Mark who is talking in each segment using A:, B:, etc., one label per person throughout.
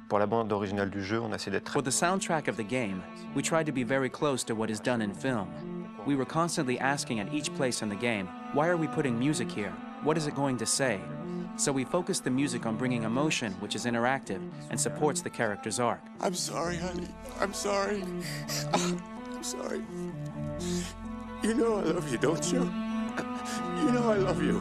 A: Pour la bande originale du jeu, on a essayé d'être...
B: For the soundtrack of the game, we tried to be very close to what is done in film. We were constantly asking at each place in the game, why are we putting music here? What is it going to say? So we focused the music on bringing emotion, which is interactive, and supports the character's arc.
C: I'm sorry, honey. I'm sorry. I'm sorry. You know I love you, don't you? You know I love you.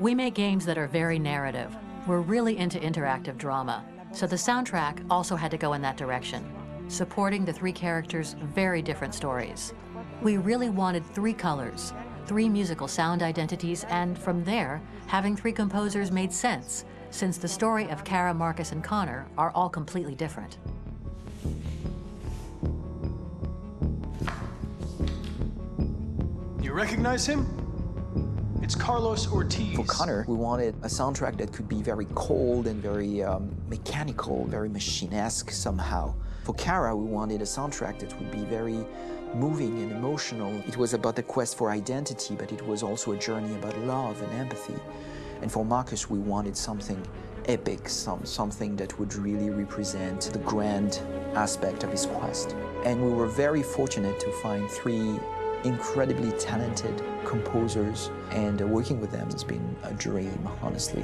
D: We make games that are very narrative. We're really into interactive drama. So the soundtrack also had to go in that direction, supporting the three characters' very different stories. We really wanted three colors, three musical sound identities, and from there, having three composers made sense, since the story of Kara, Marcus, and Connor are all completely different.
E: You recognize him? It's Carlos Ortiz.
F: For Connor, we wanted a soundtrack that could be very cold and very mechanical, very machine-esque somehow. For Kara, we wanted a soundtrack that would be very moving and emotional. It was about the quest for identity, but it was also a journey about love and empathy. And for Marcus, we wanted something epic, something that would really represent the grand aspect of his quest. And we were very fortunate to find three incredibly talented composers, and working with them has been a dream, honestly.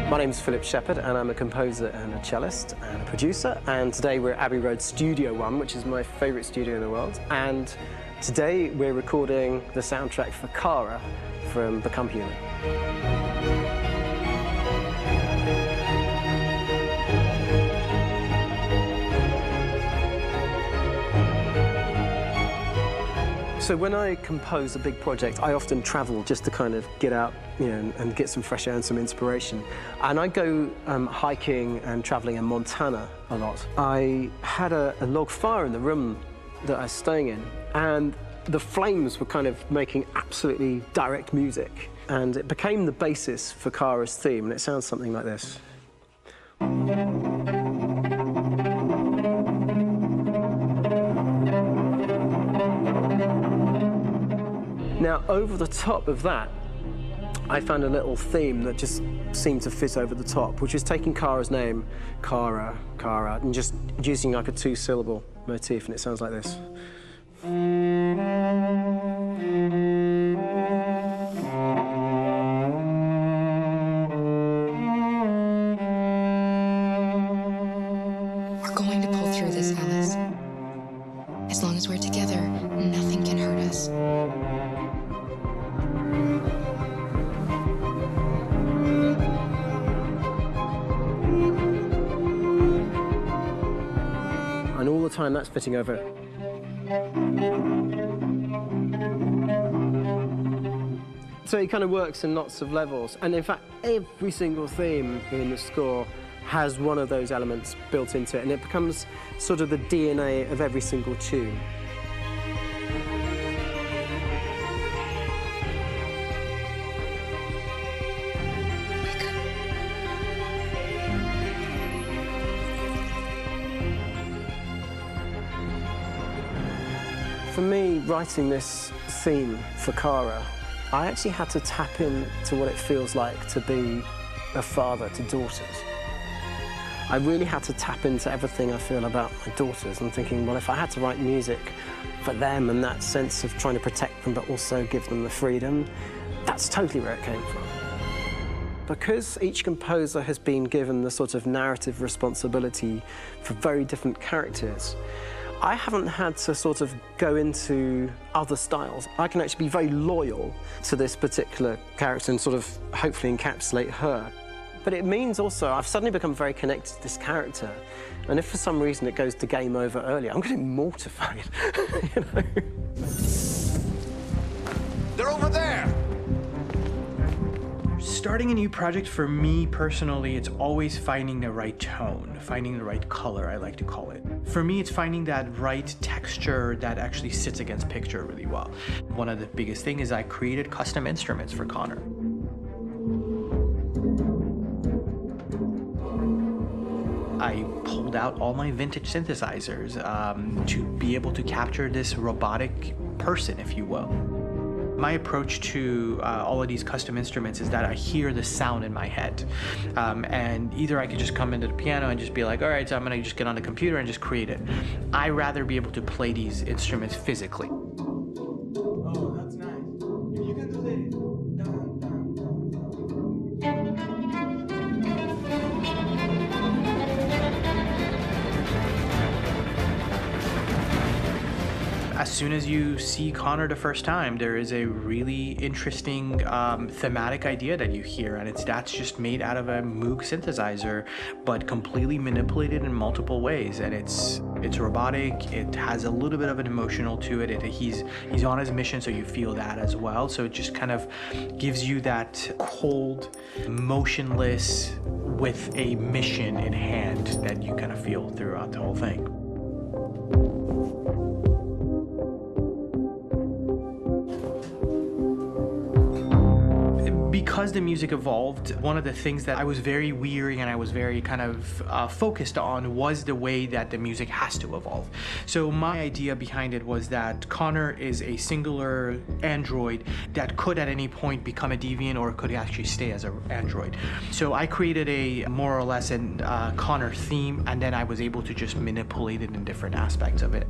G: My name is Philip Shepherd, and I'm a composer and a cellist and a producer. And today we're at Abbey Road Studio One, which is my favourite studio in the world. And today we're recording the soundtrack for Kara from Become Human. So when I compose a big project, I often travel just to kind of get out, and get some fresh air and some inspiration. And I go hiking and traveling in Montana a lot. I had a log fire in the room that I was staying in, and the flames were kind of making absolutely direct music. And it became the basis for Kara's theme, and it sounds something like this. Now, over the top of that, I found a little theme that just seemed to fit over the top, which is taking Kara's name, Kara, and just using like a two-syllable motif, and it sounds like this.
H: We're going to pull through this, Alice. As long as we're together, nothing can hurt us.
G: And all the time that's fitting over. So it kind of works in lots of levels. And in fact, every single theme in the score has one of those elements built into it, and it becomes sort of the DNA of every single tune. For me, writing this theme for Kara, I actually had to tap into what it feels like to be a father to daughters. I really had to tap into everything I feel about my daughters and thinking, well, if I had to write music for them and that sense of trying to protect them but also give them the freedom, that's totally where it came from. Because each composer has been given the sort of narrative responsibility for very different characters, I haven't had to sort of go into other styles. I can actually be very loyal to this particular character and sort of hopefully encapsulate her. But it means also I've suddenly become very connected to this character, and if for some reason it goes to game over early, I'm getting mortified, you know?
C: They're over there!
I: Starting a new project, for me personally, it's always finding the right tone, finding the right color, I like to call it. For me, it's finding that right texture that actually sits against picture really well. One of the biggest things is I created custom instruments for Connor. I pulled out all my vintage synthesizers to be able to capture this robotic person, if you will. My approach to all of these custom instruments is that I hear the sound in my head. And either I could just come into the piano and just be like, all right, so I'm gonna just get on the computer and just create it. I rather be able to play these instruments physically.
E: Oh, that's nice. You can do the
I: As soon as you see Connor the first time, there is a really interesting thematic idea that you hear, and that's just made out of a Moog synthesizer, but completely manipulated in multiple ways. And it's robotic. It has a little bit of an emotional to it. He's on his mission, so you feel that as well. So it just kind of gives you that cold, motionless, with a mission in hand that you kind of feel throughout the whole thing. Because the music evolved, one of the things that I was very weary and I was very kind of focused on was the way that the music has to evolve. So my idea behind it was that Connor is a singular android that could at any point become a deviant or could actually stay as an android. So I created a more or less an Connor theme, and then I was able to just manipulate it in different aspects of it.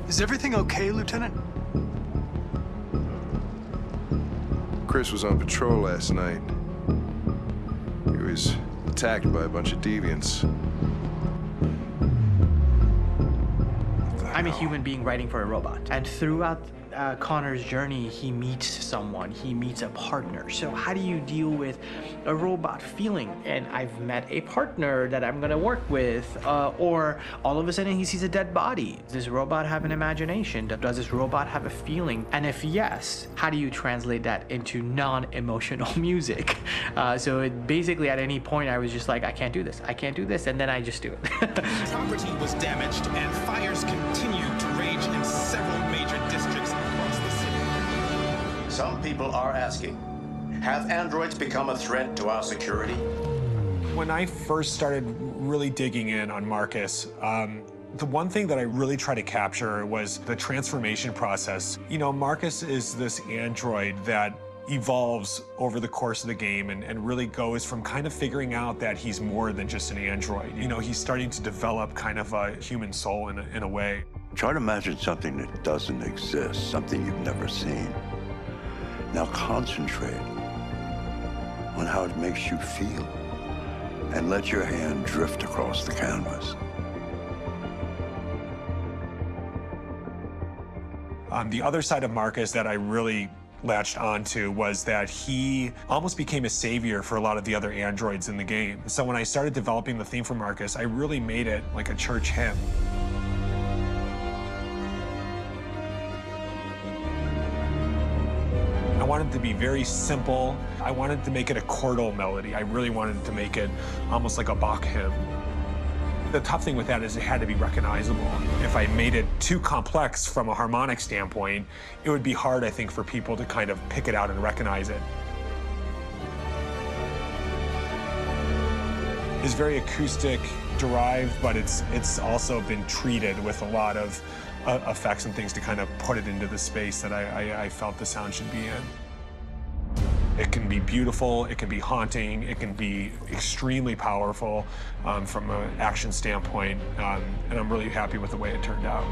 E: Is everything okay, Lieutenant?
J: Chris was on patrol last night. He was attacked by a bunch of deviants.
I: I'm a human being writing for a robot, and throughout Connor's journey, he meets someone, he meets a partner. So how do you deal with a robot feeling? And I've met a partner that I'm gonna work with, or all of a sudden he sees a dead body. Does this robot have an imagination? Does this robot have a feeling? And if yes, how do you translate that into non-emotional music? So it basically at any point I was just like, I can't do this, and then I just do it.
K: Property was damaged and fires continued to rage in several major districts across the city.
L: Some people are asking, have androids become a threat to our security?
M: When I first started really digging in on Marcus, the one thing that I really tried to capture was the transformation process. You know, Marcus is this android that evolves over the course of the game and really goes from kind of figuring out that he's more than just an android. You know, he's starting to develop kind of a human soul in a way.
N: Try to imagine something that doesn't exist, something you've never seen. Now concentrate on how it makes you feel and let your hand drift across the canvas.
M: The other side of Marcus that I really latched onto was that he almost became a savior for a lot of the other androids in the game. So when I started developing the theme for Marcus, I really made it like a church hymn. I wanted it to be very simple. I wanted to make it a chordal melody. I really wanted to make it almost like a Bach hymn. The tough thing with that is it had to be recognizable. If I made it too complex from a harmonic standpoint, it would be hard, I think, for people to kind of pick it out and recognize it. It's very acoustic derived, but it's also been treated with a lot of effects and things to kind of put it into the space that I felt the sound should be in. It can be beautiful, it can be haunting, it can be extremely powerful from an action standpoint, and I'm really happy with the way it turned out.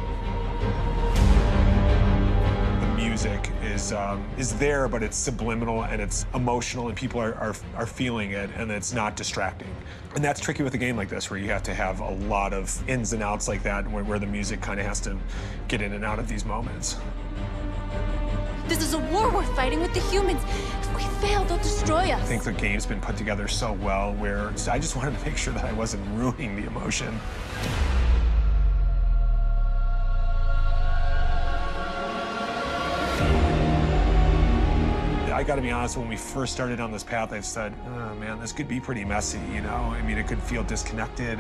M: The music is there, but it's subliminal and it's emotional, and people are feeling it, and it's not distracting. And that's tricky with a game like this, where you have to have a lot of ins and outs like that, where the music kind of has to get in and out of these moments.
O: This is a war we're fighting with the humans. If we fail, they'll destroy us.
M: I think the game's been put together so well where I just wanted to make sure that I wasn't ruining the emotion. I got to be honest, when we first started on this path, I said, oh man, this could be pretty messy, you know? I mean, it could feel disconnected,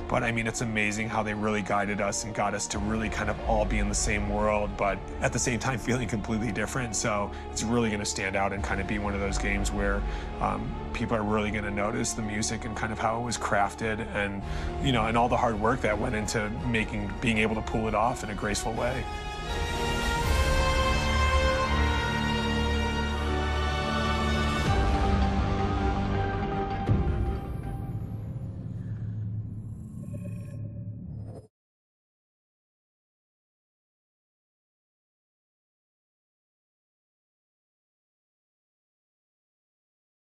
M: but I mean, it's amazing how they really guided us and got us to really kind of all be in the same world, but at the same time feeling completely different. So it's really going to stand out and kind of be one of those games where people are really going to notice the music and kind of how it was crafted, and you know, and all the hard work that went into being able to pull it off in a graceful way.